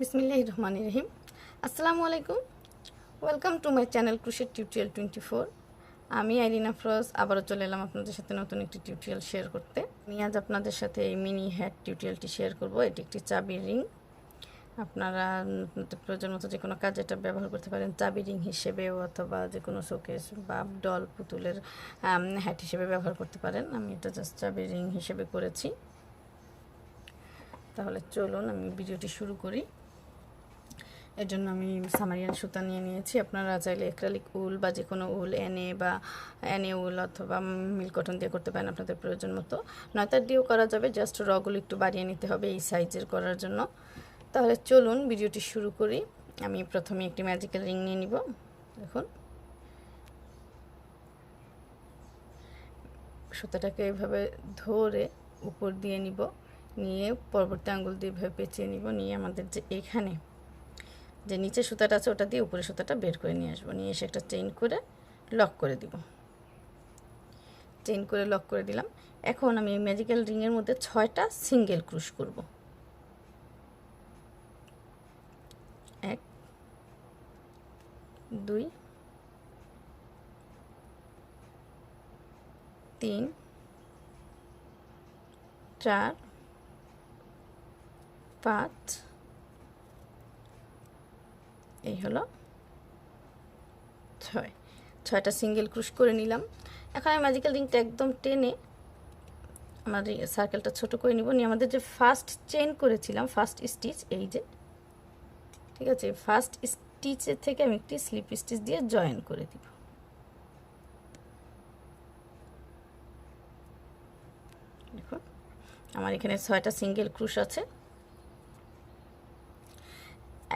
बिस्मिल्लाहिर रहमानिर रहीम। अस्सलामु आलैकुम। Welcome to my channel crochet tutorial 24। আমি আইরিনা ফ্রোজ আবারও চলে এলাম আপনাদের সাথে নতুন একটি টিউটোরিয়াল শেয়ার করতে। আমি আজ আপনাদের সাথে এই মিনি হ্যাট টিউটোরিয়ালটি শেয়ার করব। এটি একটি চাবি রিং। আপনারা প্রয়োজন মতো যে কোনো কাজে এটা ব্যবহার করতে পারেন, চাবি রিং হিসেবেও অথবা যে কোনো শোকেস বা ডল পুতুলের হ্যাট হিসেবে ব্যবহার করতে পারেন। আমি এটা জাস্ট চাবি রিং হিসেবে করেছি। তাহলে চলুন আমি ভিডিওটি শুরু করি। এর জন্য আমি সামারিয়ান সুতা নিয়ে নিয়েছি। আপনারা চাইলে অ্যাক্রিলিক উল বা যে কোনো উল এনে উল অথবা মিল কটন দিয়ে করতে পারেন আপনাদের প্রয়োজন মতো। নয়তার দিয়েও করা যাবে, জাস্ট রগুলো একটু বাড়িয়ে নিতে হবে এই সাইজের করার জন্য। তাহলে চলুন ভিডিওটি শুরু করি। আমি প্রথমে একটি ম্যাজিক্যাল রিং নিয়ে নিব। দেখুন, সুতাটাকে এইভাবে ধরে উপর দিয়ে নিব, নিয়ে পরবর্তী আঙ্গুল দিয়ে এভাবে পেঁচিয়ে নিব, নিয়ে আমাদের যে এখানে যে নিচে সুতাটা আছে ওটা দিয়ে উপরে সুতাটা বের করে নিয়ে আসবো। নিয়ে এসে একটা চেইন করে লক করে দিব। চেইন করে লক করে দিলাম। এখন আমি এই ম্যাজিক্যাল রিংয়ের মধ্যে 6টা সিঙ্গেল ক্রুশ করব। 1 2 3 4 5 এই হলো 6টা সিঙ্গেল ক্রুশ করে নিলাম। এখন আমি ম্যাজিক্যাল রিংটা একদম টেনে আমার সার্কেলটা ছোট করে নিব। নিয়ে আমাদের যে ফার্স্ট চেইন করেছিলাম, ফার্স্ট স্টিচ, এই যে ঠিক আছে, ফার্স্ট স্টিচের থেকে আমি একটি স্লিপ স্টিচ দিয়ে জয়েন করে দিব। দেখুন আমার এখানে 6টা সিঙ্গেল ক্রুশ আছে।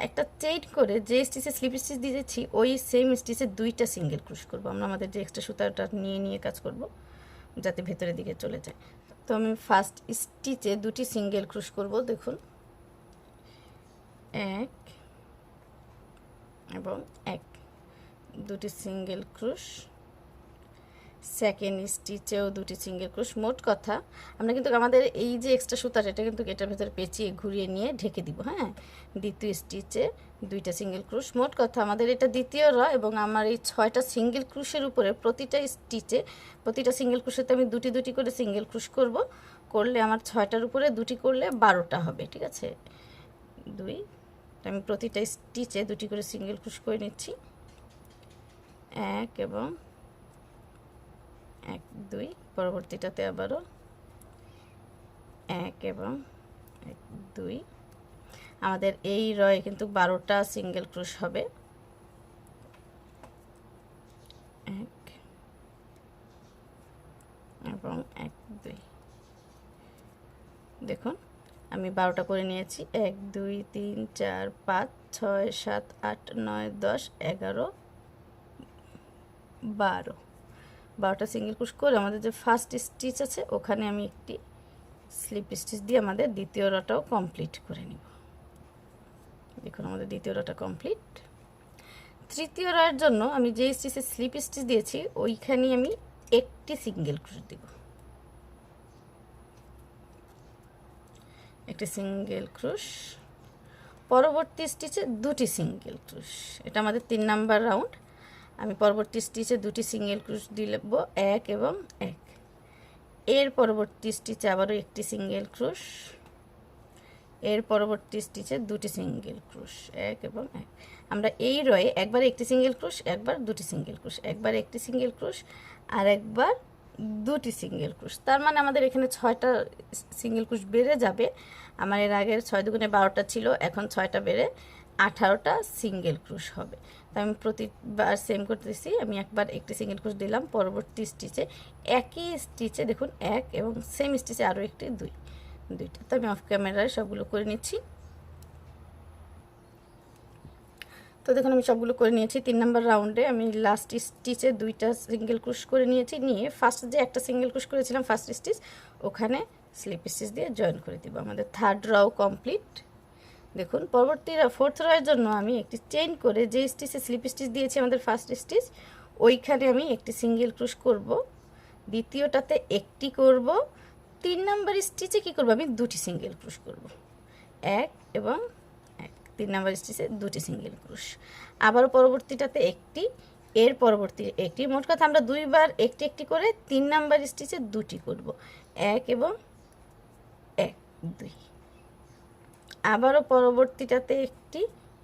একটা চেইন করে যে স্টিচে স্লিপ স্টিচ দিয়েছি ওই সেম স্টিচে 2টা সিঙ্গেল ক্রুশ করব। আমরা আমাদের যে এক্সট্রা সুতাটা নিয়ে কাজ করব যাতে ভেতরের দিকে চলে যায়। তো আমি ফার্স্ট স্টিচে 2টি সিঙ্গেল ক্রুশ করব। দেখুন 1 এবং 1, 2টি সিঙ্গেল ক্রুশ। সেকেন্ড স্টিচেও 2টি সিঙ্গেল ক্রুশ। মোট কথা আমরা কিন্তু আমাদের এই যে এক্সট্রা সুতাটা এটা কিন্তু এটার ভেতরে পেঁচিয়ে ঘুরিয়ে নিয়ে ঢেকে দিব। হ্যাঁ, দ্বিতীয় স্টিচে 2টা সিঙ্গেল ক্রুশ। মোট কথা আমাদের এটা দ্বিতীয় র, এবং আমার এই 6টা সিঙ্গেল ক্রুশের উপরে প্রতিটা স্টিচে প্রতিটা সিঙ্গেল ক্রুশেতে আমি 2টি করে সিঙ্গেল ক্রুশ করব। করলে আমার 6টার উপরে 2টি করলে 12টা হবে। ঠিক আছে, 2, আমি প্রতিটা স্টিচে 2টি করে সিঙ্গেল ক্রুশ করে নিচ্ছি। 1 এবং 1 2, পরবর্তীটাতে আবারও 1 এবং 1 2। আমাদের এই রয়ে কিন্তু 12টা সিঙ্গেল ক্রুশ হবে। 1 এবং 1 2। দেখুন আমি 12টা করে নিয়েছি। 1 2 3 4 5 6 7 8 9 10 11 12টা সিঙ্গেল ক্রুশ করে আমাদের যে ফার্স্ট স্টিচ আছে ওখানে আমি একটি স্লিপ স্টিচ দিয়ে আমাদের দ্বিতীয় রটাও কমপ্লিট করে নিব। দেখুন আমাদের দ্বিতীয় রটা কমপ্লিট। তৃতীয় রয়ের জন্য আমি যে স্টিচে স্লিপ স্টিচ দিয়েছি ওইখানে আমি একটি সিঙ্গেল ক্রুশ দিব। একটি সিঙ্গেল ক্রুশ। পরবর্তী স্টিচে 2টি সিঙ্গেল ক্রুশ। এটা আমাদের 3 নাম্বার রাউন্ড। আমি পরবর্তী স্টিচে 2টি সিঙ্গেল ক্রুশ দিব, 1 এবং 1। এর পরবর্তী স্টিচে আবারও একটি সিঙ্গেল ক্রুশ। এর পরবর্তী স্টিচে 2টি সিঙ্গেল ক্রুশ, 1 এবং 1। আমরা এই রয়ে একবার একটি সিঙ্গেল ক্রুশ, একবার 2টি সিঙ্গেল ক্রুশ, একবার একটি সিঙ্গেল ক্রুশ, আর একবার 2টি সিঙ্গেল ক্রুশ। তার মানে আমাদের এখানে 6টা সিঙ্গেল ক্রুশ বেড়ে যাবে। আমার এর আগের 6 দুগুণে 12টা ছিল, এখন 6টা বেড়ে 18টা সিঙ্গেল ক্রুশ হবে। তো আমি প্রতিবার সেম করতেছি। আমি একবার একটি সিঙ্গেল ক্রুশ দিলাম, পরবর্তী স্টিচে একই স্টিচে দেখুন 1 এবং সেম স্টিচে আরও একটি 2টা। তো আমি অফ ক্যামেরায় সবগুলো করে নিচ্ছি। তো দেখুন আমি সবগুলো করে নিয়েছি। 3 নাম্বার রাউন্ডে আমি লাস্ট স্টিচে 2টা সিঙ্গেল ক্রুশ করে নিয়েছি। নিয়ে ফার্স্ট যে একটা সিঙ্গেল ক্রুশ করেছিলাম ফার্স্ট স্টিচ ওখানে স্লিপ স্টিচ দিয়ে জয়েন করে দিব। আমাদের থার্ড রাও কমপ্লিট। দেখুন পরবর্তী ফোর্থ রয়ের জন্য আমি একটি চেইন করে যে স্টিচে স্লিপ স্টিচ দিয়েছি আমাদের ফার্স্ট স্টিচ ওইখানে আমি একটি সিঙ্গেল ক্রুশ করব। দ্বিতীয়টাতে একটি করব। 3 নাম্বার স্টিচে কি করব, আমি 2টি সিঙ্গেল ক্রুশ করব, 1 এবং 1। 3 নাম্বার স্টিচে দুটি সিঙ্গেল ক্রোশ, আবারও পরবর্তীটাতে একটি, এর পরবর্তী একটি, মোট কথা আমরা দুইবার একটি একটি করে 3 নাম্বার স্টিচে দুটি করব, 1 এবং 1 2, আবারও পরবর্তীটাতে একটি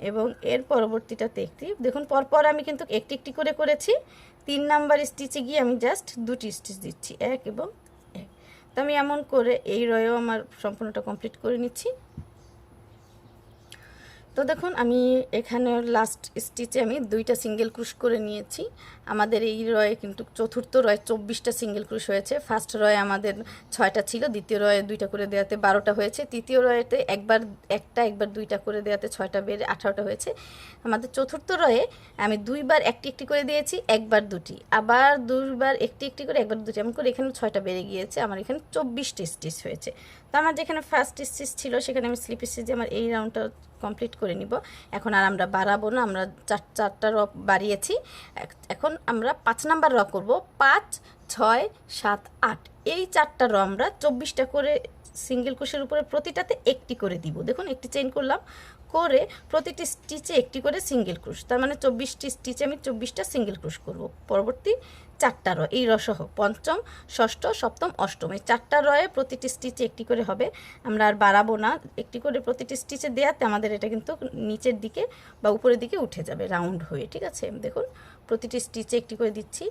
এবং এর পরবর্তীটাতে একটি। দেখুন পরপর আমি কিন্তু একটি একটি করে করেছি, 3 নাম্বার স্টিচে গিয়ে আমি জাস্ট দুটি স্টিচ দিচ্ছি, 1 এবং 1। তো আমি এমন করে এই রয়েও আমার সম্পূর্ণটা কমপ্লিট করে নিচ্ছি। তো দেখুন আমি এখানে লাস্ট স্টিচে আমি দুইটা সিঙ্গেল ক্রোশ করে নিয়েছি। আমাদের এই রয়ে কিন্তু চতুর্থ রয়ে 24টা সিঙ্গেল ক্রোশ হয়েছে। ফার্স্ট রয়ে আমাদের 6টা ছিল, দ্বিতীয় রয়ে 2টা করে দেওয়াতে 12টা হয়েছে, তৃতীয় রয়েতে একবার একবার 2টা করে দেওয়াতে 6টা বেড়ে 18টা হয়েছে। আমাদের চতুর্থ রয়ে আমি দুইবার একটি একটি করে দিয়েছি, একবার দুটি, আবার দুইবার একটি একটি করে একবার দুটি, এমন করে এখানে 6টা বেড়ে গিয়েছে, আমার এখানে 24টি স্টিচ হয়েছে। তো আমার যেখানে ফার্স্ট স্টিচ ছিল সেখানে আমি স্লিপ স্টিচে আমার এই রাউন্ডটা কমপ্লিট করে নিব। এখন আর আমরা বাড়াবো না, আমরা চারটা র বাড়িয়েছি, এখন আমরা 5 নাম্বার র করব। 5 6 7 8 এই 4টা র আমরা 24টা করে সিঙ্গেল ক্রোশের উপরে প্রতিটাতে একটি করে দিব। দেখুন একটি চেইন করলাম, করে প্রতিটি স্টিচে একটি করে সিঙ্গেল ক্রোশ, তার মানে 24টি স্টিচে আমি 24টা সিঙ্গেল ক্রোশ করব। পরবর্তী 4টা র, এই রসহ পঞ্চম ষষ্ঠ সপ্তম অষ্টম, এই 4টা রয়ে প্রতিটি স্টিচে একটি করে হবে। আমরা আর বাড়াবো না, একটি করে প্রতিটি স্টিচে দেওয়াতে আমাদের এটা কিন্তু নিচের দিকে বা উপরের দিকে উঠে যাবে রাউন্ড হয়ে, ঠিক আছে। দেখুন প্রতিটি স্টিচে একটি করে দিচ্ছি।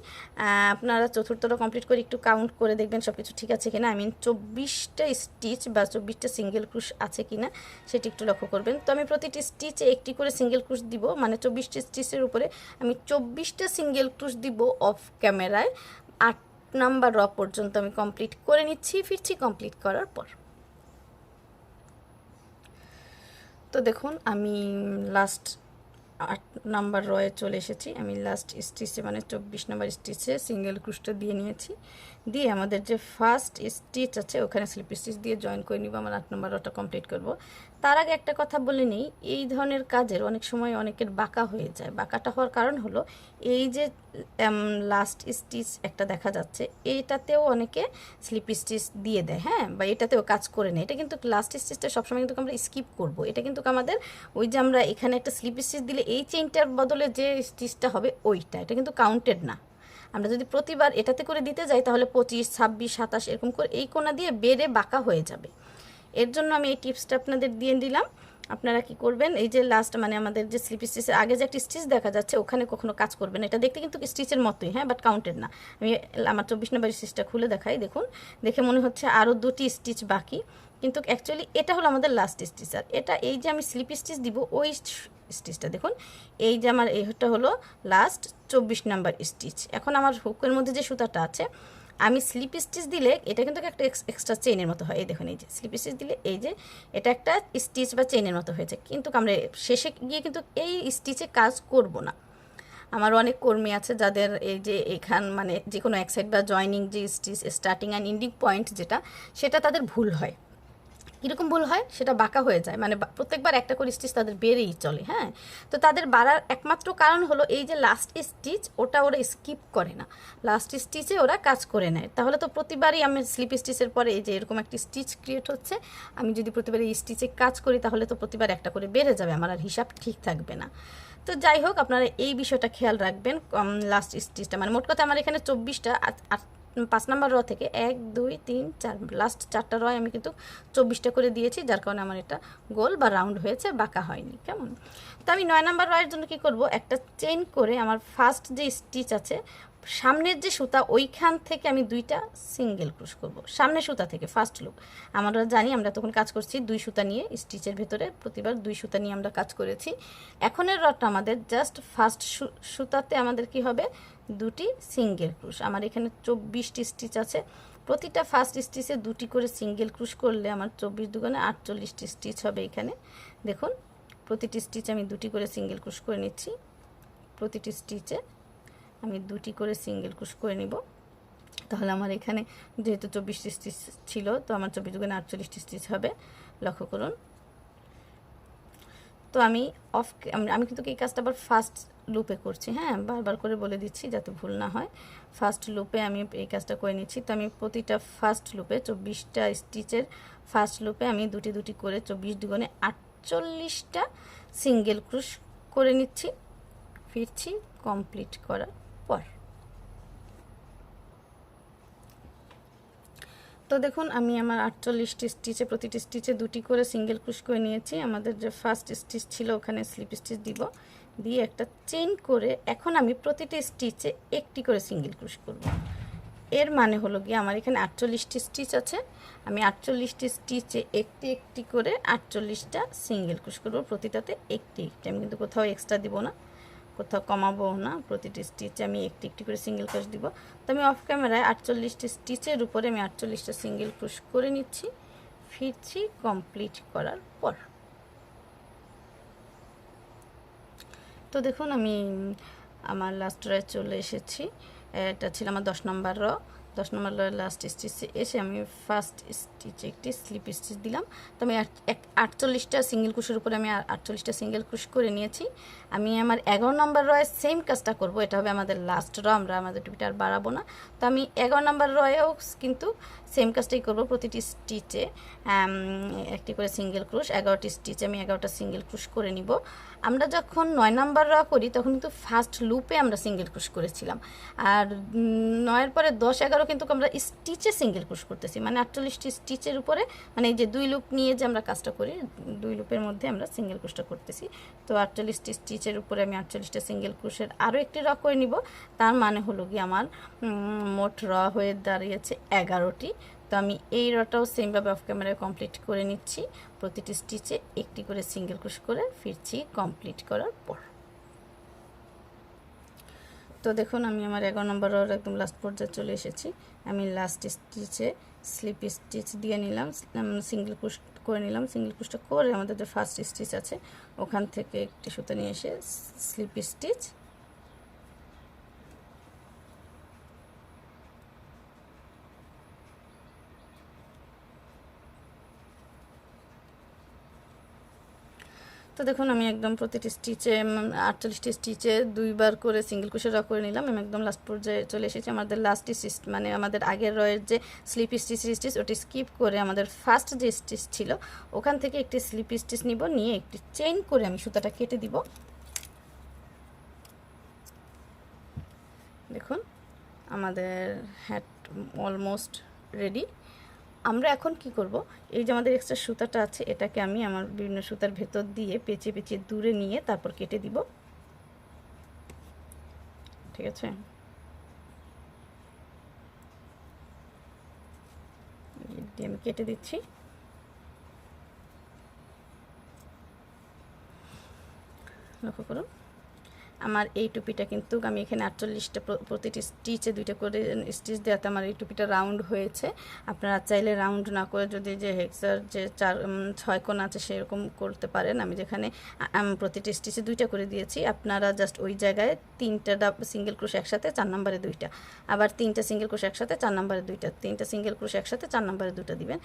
আপনারা চতুর্থটা কমপ্লিট করে একটু কাউন্ট করে দেখবেন সব কিছু ঠিক আছে কিনা, আই মিন 24টা স্টিচ বা 24টা সিঙ্গেল ক্রোশ আছে কিনা সেটি একটু লক্ষ্য করবেন। তো আমি প্রতিটি স্টিচে একটি করে সিঙ্গেল ক্রোশ দিব, মানে 24টি স্টিচের উপরে আমি 24টা সিঙ্গেল ক্রোশ দিব অফ ক্যামেরায়। 8 নাম্বার র পর্যন্ত আমি কমপ্লিট করে নিচ্ছি, ফিরছি কমপ্লিট করার পর। তো দেখুন আমি লাস্ট 8 নাম্বার রয়ে চলে এসেছি। আমি লাস্ট স্টিচে মানে 24 নাম্বার স্টিচে সিঙ্গেল ক্রোশটা দিয়ে নিয়েছি, দিয়ে আমাদের যে ফার্স্ট স্টিচ আছে ওখানে স্লিপ স্টিচ দিয়ে জয়েন করে নিব, আমার 8 নাম্বার রটা কমপ্লিট করব। তার আগে একটা কথা বলে নিই, এই ধরনের কাজের অনেক সময় অনেকের বাঁকা হয়ে যায়। বাঁকাটা হওয়ার কারণ হলো এই যে লাস্ট স্টিচ একটা দেখা যাচ্ছে, এইটাতেও অনেকে স্লিপ স্টিচ দিয়ে দেয়, হ্যাঁ, বা এটাতেও কাজ করে নেয়। এটা কিন্তু লাস্ট স্টিচটা সবসময় কিন্তু আমরা স্কিপ করব। এটা কিন্তু আমাদের ওই যে আমরা এখানে একটা স্লিপ স্টিচ দিলে এই চেইনটার বদলে যে স্টিচটা হবে ওইটা, এটা কিন্তু কাউন্টেড না। আমরা যদি প্রতিবার এটাতে করে দিতে যাই তাহলে 25 26 27 এরকম করে এই কোণা দিয়ে বেড়ে বাঁকা হয়ে যাবে। এর জন্য আমি এই টিপসটা আপনাদের দিয়ে দিলাম। আপনারা কি করবেন, এই যে লাস্ট মানে আমাদের যে স্লিপ স্টিচের আগে যে একটা স্টিচ দেখা যাচ্ছে ওখানে কখনো কাজ করবেন, এটা দেখতে কিন্তু স্টিচের মতোই, হ্যাঁ, বাট কাউন্টেড না। আমি আমার 24 নম্বর স্টিচটা খুলে দেখাই, দেখুন, দেখে মনে হচ্ছে আরও দুটি স্টিচ বাকি, কিন্তু অ্যাকচুয়ালি এটা হলো আমাদের লাস্ট স্টিচ। আর এটা এই যে আমি স্লিপ স্টিচ দিব ওই স্টিচটা দেখুন, এই যে আমার এইটা হলো লাস্ট 24 নাম্বার স্টিচ। এখন আমার হুকের মধ্যে যে সুতাটা আছে আমি স্লিপ স্টিচ দিলে এটা কিন্তু একটা এক্সট্রা চেইনের মতো হয়, এই দেখুন, এই যে স্লিপ স্টিচ দিলে এই যে এটা একটা স্টিচ বা চেইনের মতো হয়েছে, কিন্তু আমরা শেষে গিয়ে কিন্তু এই স্টিচে কাজ করব না। আমার অনেক কর্মী আছে যাদের এই যে এখান মানে যে কোনো এক সাইড বা জয়নিং যে stitch starting and ending point যেটা, সেটা তাদের ভুল হয়। কীরকম ভুল হয়, সেটা বাঁকা হয়ে যায়, মানে প্রত্যেকবার একটা করে স্টিচ তাদের বেড়েই চলে, হ্যাঁ। তো তাদের বাড়ার একমাত্র কারণ হলো এই যে লাস্ট স্টিচ, ওটা ওরা স্কিপ করে না, লাস্ট স্টিচে ওরা কাজ করে নেয়। তাহলে তো প্রতিবারই আমি স্লিপ স্টিচের পরে এই যে এরকম একটি স্টিচ ক্রিয়েট হচ্ছে, আমি যদি প্রতিবার এই স্টিচে কাজ করি তাহলে তো প্রতিবার একটা করে বেড়ে যাবে, আমার আর হিসাব ঠিক থাকবে না। তো যাই হোক, আপনারা এই বিষয়টা খেয়াল রাখবেন। লাস্ট স্টিচটা মানে মোট কথা আমার এখানে 24টা 5 নাম্বার র থেকে 1 2 3 4 লাস্ট 4টা রয় আমি কিন্তু 24টা করে দিয়েছি, যার কারণে আমার এটা গোল বা রাউন্ড হয়েছে, বাঁকা হয়নি। কেমন? তো আমি 9 নাম্বার রয়ের জন্য কি করব, একটা চেইন করে আমার ফার্স্ট যে স্টিচ আছে সামনের যে সুতা ওইখান থেকে আমি 2টা সিঙ্গেল ক্রোশ করব, সামনের সুতা থেকে ফার্স্ট লুপ। আমরা জানি আমরা তখন কাজ করছি 2 সুতা নিয়ে, স্টিচের ভেতরে প্রতিবার 2 সুতা নিয়ে আমরা কাজ করেছি। এখনের রডটা আমাদের জাস্ট ফার্স্ট সুতাতে আমাদের কি হবে, 2টি সিঙ্গেল ক্রোশ। আমার এখানে 24টি স্টিচ আছে, প্রতিটা ফার্স্ট স্টিচে 2টি করে সিঙ্গেল ক্রোশ করলে আমার 24 দুগুণে 48টি স্টিচ হবে। এখানে দেখুন প্রতিটি স্টিচ আমি 2টি করে সিঙ্গেল ক্রোশ করে নিচ্ছি, প্রতিটি স্টিচে আমি 2টি করে সিঙ্গেল ক্রোশ করে নিব। তাহলে আমার এখানে যেহেতু 24টি স্টিচ ছিল, তো আমার 24 দুগুণে 48টি স্টিচ হবে, লক্ষ্য করুন। তো আমি আমি কিন্তু এই কাজটা আবার ফার্স্ট লুপে করছি, হ্যাঁ, বারবার করে বলে দিচ্ছি যাতে ভুল না হয়। ফার্স্ট লুপে আমি এই কাজটা করে নিচ্ছি। তো আমি প্রতিটা ফার্স্ট লুপে 24টা স্টিচের ফার্স্ট লুপে আমি 2টি করে 24 দুগুণে 48টা সিঙ্গেল ক্রোশ করে নিচ্ছি, ফিরছি কমপ্লিট করার পর। তো দেখুন আমি আমার 48টি স্টিচে প্রতিটি স্টিচে দুটি করে সিঙ্গেল ক্রোশ করে নিয়েছি। আমাদের যে ফার্স্ট স্টিচ ছিল ওখানে স্লিপ স্টিচ দিব, দিয়ে একটা চেইন করে এখন আমি প্রতিটি স্টিচে একটি করে সিঙ্গেল ক্রোশ করব। এর মানে হলো গিয়ে আমার এখানে 48টি স্টিচ আছে, আমি 48টি স্টিচে একটি একটি করে 48টা সিঙ্গেল ক্রোশ করব, প্রতিটাতে একটি একটি। আমি কিন্তু কোথাও এক্সট্রা দিব না, কোথাও কমাবো না, প্রতিটি স্টিচে আমি একটি একটি করে সিঙ্গেল ক্রোশ দিব। তো আমি অফ ক্যামেরায় 48টি স্টিচের উপরে আমি 48টা সিঙ্গেল ক্রোশ করে নিচ্ছি, ফিরছি কমপ্লিট করার পর। তো দেখুন আমি আমার লাস্ট রয়ে চলে এসেছি। এটা ছিল আমার 10 নম্বর র। 10 নম্বর রয়ের লাস্ট স্টিচে এসে আমি ফার্স্ট স্টিচে একটি স্লিপ স্টিচ দিলাম। তো আমি 48টা সিঙ্গেল ক্রোশের উপরে আমি 48টা সিঙ্গেল ক্রোশ করে নিয়েছি। আমি আমার 11 নম্বর রয়ে সেম কাজটা করব, এটা হবে আমাদের লাস্ট র, আমরা আমাদের টুপিটা আর বাড়াবো না। তো আমি 11 নম্বর রয়েও কিন্তু সেম কাজটাই করব, প্রতিটি স্টিচে একটি করে সিঙ্গেল ক্রোশ, 11টি স্টিচে আমি 11টা সিঙ্গেল ক্রোশ করে নিব। আমরা যখন 9 নাম্বার র করি তখন কিন্তু ফার্স্ট লুপে আমরা সিঙ্গেল ক্রোশ করেছিলাম, আর 9-এর পরে 10-11 কিন্তু আমরা স্টিচে সিঙ্গেল ক্রোশ করতেছি, মানে 48টি স্টিচের উপরে, মানে এই যে 2 লুপ নিয়ে যে আমরা কাজটা করি 2 লুপের মধ্যে আমরা সিঙ্গেল ক্রোশটা করতেছি। তো 48টি স্টিচের উপরে আমি 48টা সিঙ্গেল ক্রোশের আরও একটি র করে নিব, তার মানে হলো কি আমার মোট র হয়ে দাঁড়িয়েছে 11টি। তো আমি এই রটাও সেমভাবে অফ ক্যামেরায় কমপ্লিট করে নিচ্ছি, প্রতিটি স্টিচে একটি করে সিঙ্গেল ক্রোশ করে ফিরছি কমপ্লিট করার পর। তো দেখুন আমি আমার 11 নম্বর রোর একদম লাস্ট পর্যায়ে চলে এসেছি। আমি লাস্ট স্টিচে স্লিপ স্টিচ দিয়ে নিলাম, সিঙ্গেল ক্রোশ করে নিলাম। সিঙ্গেল ক্রোশটা করে আমাদের যে ফার্স্ট স্টিচ আছে ওখান থেকে একটি সুতা নিয়ে এসে স্লিপ স্টিচ, তো দেখুন আমি একদম প্রতিটি স্টিচে 48টি স্টিচে 2বার করে সিঙ্গেল ক্রোশে র করে নিলাম। আমি একদম লাস্ট পর্যায়ে চলে এসেছি। আমাদের লাস্ট স্টিচ মানে আমাদের আগের রয়ের যে স্লিপ স্টিচ ওটি স্কিপ করে আমাদের ফার্স্ট যে স্টিচ ছিল ওখান থেকে একটি স্লিপ স্টিচ নিব, নিয়ে একটি চেইন করে আমি সুতাটা কেটে দিব। দেখুন আমাদের হ্যাট অলমোস্ট রেডি। আমরা এখন কি করব, এই যে আমাদের এক্সট্রা সুতাটা আছে এটাকে আমি আমার বিভিন্ন সুতার ভেতর দিয়ে পেঁচিয়ে পেঁচিয়ে দূরে নিয়ে তারপর কেটে দিব, ঠিক আছে। আমি কেটে দিচ্ছি। লক্ষ্য করুন আমার এই টুপিটা কিন্তু আমি এখানে 48টা প্রতিটি স্টিচে 2টা করে স্টিচ দেওয়াতে আমার এই টুপিটা রাউন্ড হয়েছে। আপনারা চাইলে রাউন্ড না করে যদি যে হেক্সার যে 6 কোণ আছে সেরকম করতে পারেন। আমি যেখানে প্রতিটি স্টিচে 2টা করে দিয়েছি, আপনারা জাস্ট ওই জায়গায় 3টা সিঙ্গেল ক্রোশ একসাথে 4 নম্বরে 2টা, আবার 3টা সিঙ্গেল ক্রোশ একসাথে 4 নম্বরে 2টা, 3টা সিঙ্গেল ক্রোশ একসাথে 4 নম্বরে 2টা দিবেন।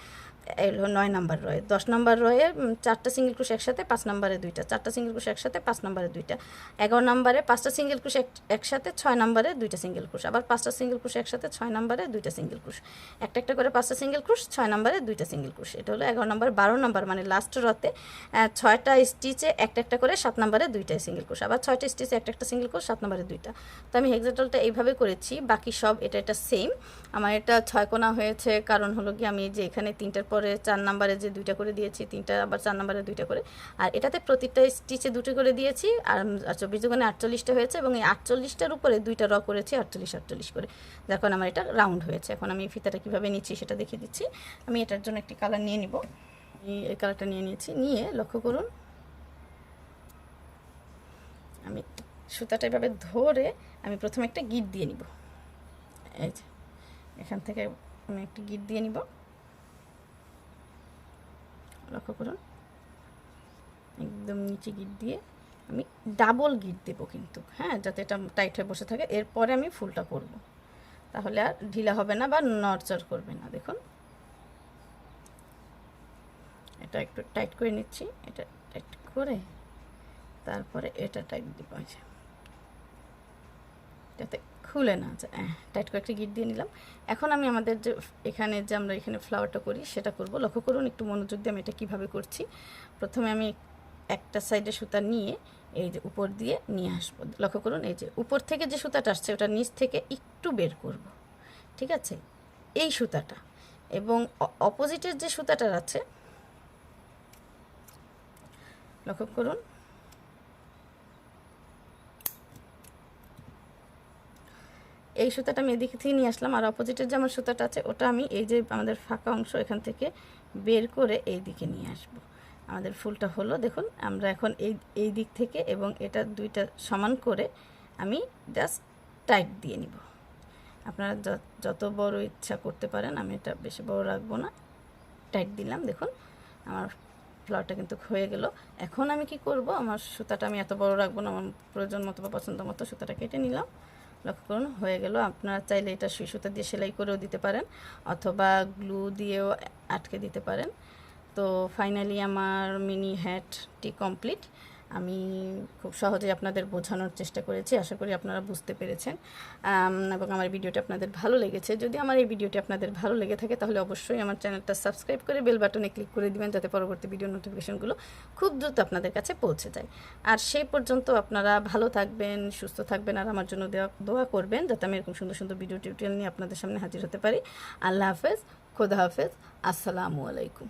এই হলো 9 নম্বর রয়ে। 10 নম্বর রয়ে 4টা সিঙ্গেল ক্রোশ একসাথে 5 নম্বরে 2টা, 4টা সিঙ্গেল ক্রোশ একসাথে 5 নম্বরে 2টা, 11 নম্বরে 5টা সিঙ্গেল ক্রোশ একসাথে 6 নম্বরে 2টা সিঙ্গেল ক্রোশ, আবার 5টা সিঙ্গেল ক্রোশ একসাথে 6 নম্বরে 2টা সিঙ্গেল ক্রোশ, একটা একটা করে 5টা সিঙ্গেল ক্রোশ 6 নম্বরে 2টা সিঙ্গেল ক্রোশ। এটা হলো 11 নম্বর। 12 নম্বর মানে লাস্ট রতে 6টা স্টিচে একটা একটা করে 7 নম্বরে 2টা সিঙ্গেল ক্রোশ, আবার 6টা স্টিচে একটা একটা সিঙ্গেল ক্রোশ 7 নম্বরে 2টা। তো আমি হেক্সাটলটা এইভাবে করেছি, বাকি সব এটা সেম। আমার এটা 6 কোণা হয়েছে কারণ হলো কি আমি যে এখানে 3টার পরে 4 নম্বরে যে 2টা করে দিয়েছি, 3টা আবার 4 নম্বরে 2টা করে, আর এটাতে প্রতিটা স্টিচে 2টো করে দিয়েছি, আর 24 দুগুণে 48টা হয়েছে, এবং এই 48টার উপরে 2টা র করেছি 48 করে, যখন আমার এটা রাউন্ড হয়েছে। এখন আমি ফিতাটা কীভাবে নিচ্ছি সেটা দেখিয়ে দিচ্ছি। আমি এটার জন্য একটি কালার নিয়ে নিব, এই কালারটা নিয়ে নিয়েছি। নিয়ে লক্ষ্য করুন আমি সুতাটা এভাবে ধরে আমি প্রথমে একটা গিট দিয়ে নিব, এই যে এখান থেকে আমি একটি গিট দিয়ে নিব। লক্ষ্য করুন একদম নিচে গিট দিয়ে আমি ডাবল গিট দেব কিন্তু, হ্যাঁ, যাতে এটা টাইট হয়ে বসে থাকে। এরপরে আমি ফুলটা করব, তাহলে আর ঢিলা হবে না বা নড়চড় করবে না। দেখুন এটা একটু টাইট করে নিচ্ছি, এটা টাইট করে তারপরে এটা টাইট দিব, যাতে খুলে না যায়। টাইট করে একটা গিট দিয়ে নিলাম। এখন আমি আমাদের যে এখানে যে আমরা এখানে ফ্লাওয়ারটা করি সেটা করব। লক্ষ্য করুন, একটু মনোযোগ দিয়ে আমি এটা কীভাবে করছি। প্রথমে আমি একটা সাইডে সুতা নিয়ে এই যে উপর দিয়ে নিয়ে আসবো। লক্ষ্য করুন, এই যে উপর থেকে যে সুতাটা আসছে ওটা নিচ থেকে একটু বের করব, ঠিক আছে, এই সুতাটা। এবং অপোজিটের যে সুতাটা আছে, লক্ষ্য করুন, এই সুতাটা আমি এদিক থেকে নিয়ে আসলাম, আর অপোজিটের যে আমার সুতাটা আছে ওটা আমি এই যে আমাদের ফাঁকা অংশ এখান থেকে বের করে এই দিকে নিয়ে আসব। আমাদের ফুলটা হলো, দেখুন আমরা এখন এই দিক থেকে এবং এটা দুইটা সমান করে আমি জাস্ট টাইট দিয়ে নিব। আপনারা যত বড় ইচ্ছা করতে পারেন, আমি এটা বেশি বড় রাখবো না, টাইট দিলাম। দেখুন আমার ফ্লাওয়ারটা কিন্তু হয়ে গেল। এখন আমি কি করব, আমার সুতাটা আমি এত বড় রাখবো না, আমার প্রয়োজন মতো বা পছন্দ মতো সুতাটা কেটে নিলাম। লক্ষ্য করুন হয়ে গেল। আপনারা চাইলে এটা সুই সুতা দিয়ে সেলাই করেও দিতে পারেন অথবা গ্লু দিয়েও আটকে দিতে পারেন। তো ফাইনালি আমার মিনি হ্যাটটি কমপ্লিট। আমি খুব সহজেই আপনাদের বোঝানোর চেষ্টা করেছি, আশা করি আপনারা বুঝতে পেরেছেন এবং আমার ভিডিওটি আপনাদের ভালো লেগেছে। যদি আমার এই ভিডিওটি আপনাদের ভালো লেগে থাকে তাহলে অবশ্যই আমার চ্যানেলটা সাবস্ক্রাইব করে বেল বাটনে ক্লিক করে দিবেন, যাতে পরবর্তী ভিডিও নোটিফিকেশনগুলো খুব দ্রুত আপনাদের কাছে পৌঁছে যায়। আর সেই পর্যন্ত আপনারা ভালো থাকবেন, সুস্থ থাকবেন, আর আমার জন্য দোয়া করবেন যাতে আমি এরকম সুন্দর সুন্দর ভিডিও টিউটোরিয়াল নিয়ে আপনাদের সামনে হাজির হতে পারি। আল্লাহ হাফেজ, খোদা হাফেজ, আসসালামু আলাইকুম।